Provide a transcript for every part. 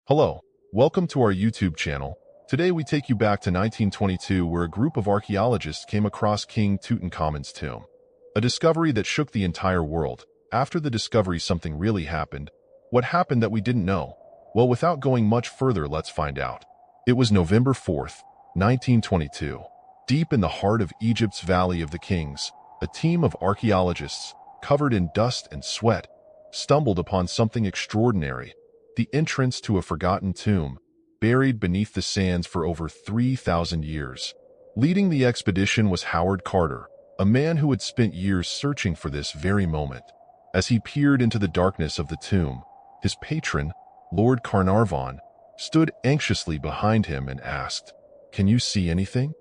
Hello, welcome to our YouTube channel. Today we take you back to 1922 where a group of archaeologists came across King Tutankhamun's tomb. A discovery that shook the entire world. After the discovery, something really happened. What happened that we didn't know? Well, without going much further, let's find out. It was November 4th, 1922. Deep in the heart of Egypt's Valley of the Kings, a team of archaeologists, covered in dust and sweat, stumbled upon something extraordinary. The entrance to a forgotten tomb, buried beneath the sands for over 3,000 years. Leading the expedition was Howard Carter, a man who had spent years searching for this very moment. As he peered into the darkness of the tomb, his patron, Lord Carnarvon, stood anxiously behind him and asked, "Can you see anything?"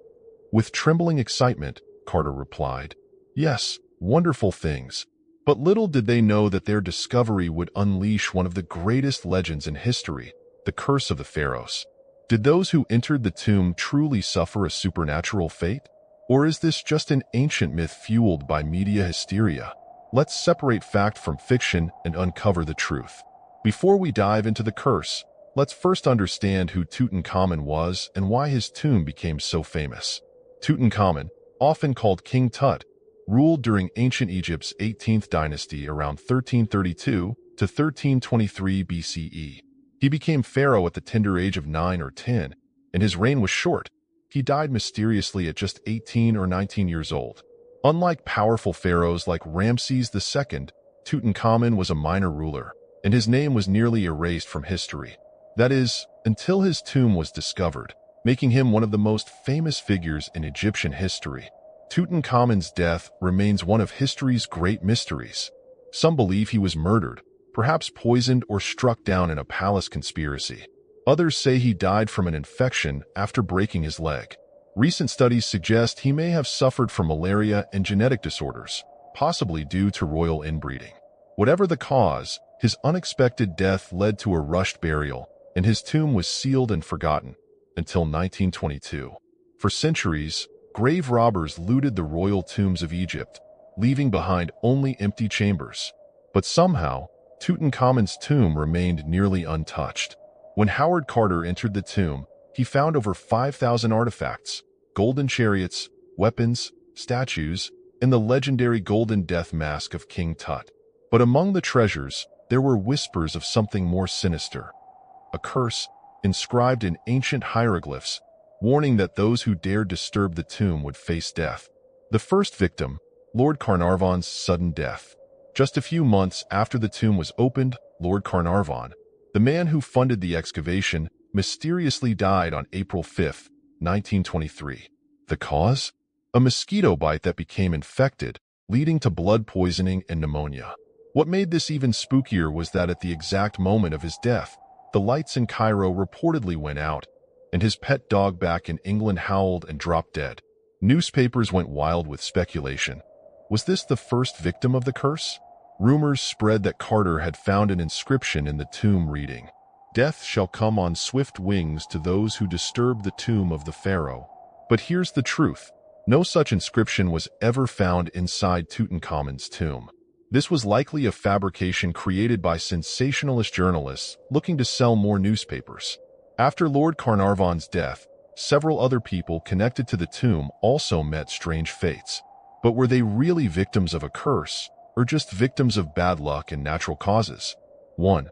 With trembling excitement, Carter replied, "Yes, wonderful things." But little did they know that their discovery would unleash one of the greatest legends in history, the curse of the Pharaohs. Did those who entered the tomb truly suffer a supernatural fate? Or is this just an ancient myth fueled by media hysteria? Let's separate fact from fiction and uncover the truth. Before we dive into the curse, let's first understand who Tutankhamun was and why his tomb became so famous. Tutankhamun, often called King Tut, ruled during ancient Egypt's 18th dynasty around 1332 to 1323 BCE. He became pharaoh at the tender age of 9 or 10, and his reign was short. He died mysteriously at just 18 or 19 years old. Unlike powerful pharaohs like Ramses II, Tutankhamun was a minor ruler, and his name was nearly erased from history. That is, until his tomb was discovered, making him one of the most famous figures in Egyptian history. Tutankhamun's death remains one of history's great mysteries. Some believe he was murdered, perhaps poisoned or struck down in a palace conspiracy. Others say he died from an infection after breaking his leg. Recent studies suggest he may have suffered from malaria and genetic disorders, possibly due to royal inbreeding. Whatever the cause, his unexpected death led to a rushed burial, and his tomb was sealed and forgotten until 1922. For centuries, grave robbers looted the royal tombs of Egypt, leaving behind only empty chambers. But somehow, Tutankhamun's tomb remained nearly untouched. When Howard Carter entered the tomb, he found over 5,000 artifacts, golden chariots, weapons, statues, and the legendary golden death mask of King Tut. But among the treasures, there were whispers of something more sinister. A curse, inscribed in ancient hieroglyphs, warning that those who dared disturb the tomb would face death. The first victim, Lord Carnarvon's sudden death. Just a few months after the tomb was opened, Lord Carnarvon, the man who funded the excavation, mysteriously died on April 5, 1923. The cause? A mosquito bite that became infected, leading to blood poisoning and pneumonia. What made this even spookier was that at the exact moment of his death, the lights in Cairo reportedly went out, and his pet dog back in England howled and dropped dead. Newspapers went wild with speculation. Was this the first victim of the curse? Rumors spread that Carter had found an inscription in the tomb reading, "Death shall come on swift wings to those who disturb the tomb of the pharaoh." But here's the truth. No such inscription was ever found inside Tutankhamun's tomb. This was likely a fabrication created by sensationalist journalists looking to sell more newspapers. After Lord Carnarvon's death, several other people connected to the tomb also met strange fates. But were they really victims of a curse, or just victims of bad luck and natural causes? 1.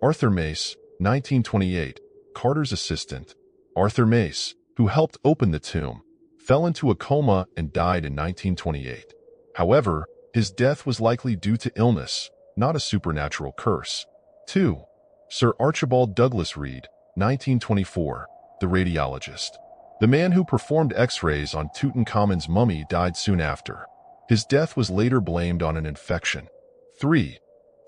Arthur Mace, 1928, Carter's assistant. Arthur Mace, who helped open the tomb, fell into a coma and died in 1928. However, his death was likely due to illness, not a supernatural curse. 2. Sir Archibald Douglas Reed, 1924, the radiologist. The man who performed X-rays on Tutankhamun's mummy died soon after. His death was later blamed on an infection. 3.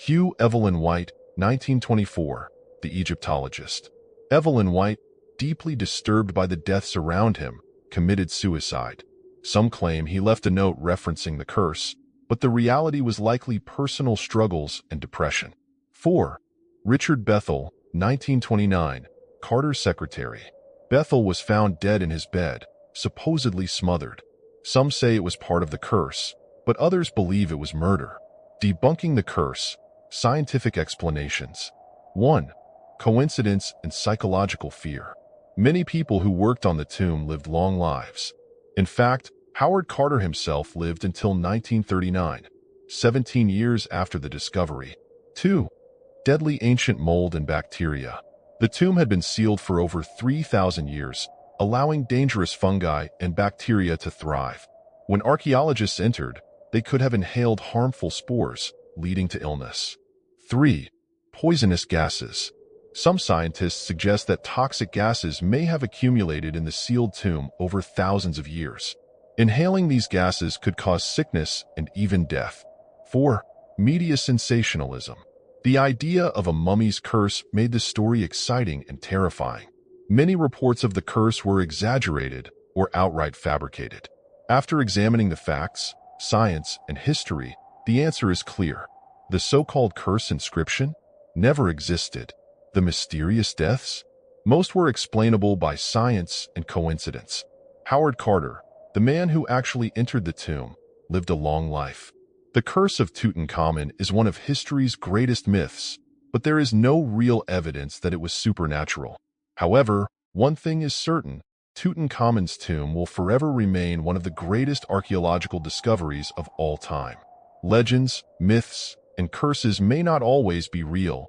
Hugh Evelyn White, 1924, the Egyptologist. Evelyn White, deeply disturbed by the deaths around him, committed suicide. Some claim he left a note referencing the curse, but the reality was likely personal struggles and depression. 4. Richard Bethel, 1929, Carter's secretary. Bethel was found dead in his bed, supposedly smothered. Some say it was part of the curse, but others believe it was murder. Debunking the curse. Scientific explanations. 1. coincidence, and psychological fear. Many people who worked on the tomb lived long lives. In fact, Howard Carter himself lived until 1939, 17 years after the discovery. 2. Deadly ancient mold and bacteria. The tomb had been sealed for over 3,000 years, allowing dangerous fungi and bacteria to thrive. When archaeologists entered, they could have inhaled harmful spores, leading to illness. 3. Poisonous gases. Some scientists suggest that toxic gases may have accumulated in the sealed tomb over thousands of years. Inhaling these gases could cause sickness and even death. 4. Media sensationalism. The idea of a mummy's curse made the story exciting and terrifying. Many reports of the curse were exaggerated or outright fabricated. After examining the facts, science, and history, the answer is clear. The so-called curse inscription never existed. The mysterious deaths? Most were explainable by science and coincidence. Howard Carter, the man who actually entered the tomb, lived a long life. The curse of Tutankhamun is one of history's greatest myths, but there is no real evidence that it was supernatural. However, one thing is certain: Tutankhamun's tomb will forever remain one of the greatest archaeological discoveries of all time. Legends, myths, and curses may not always be real,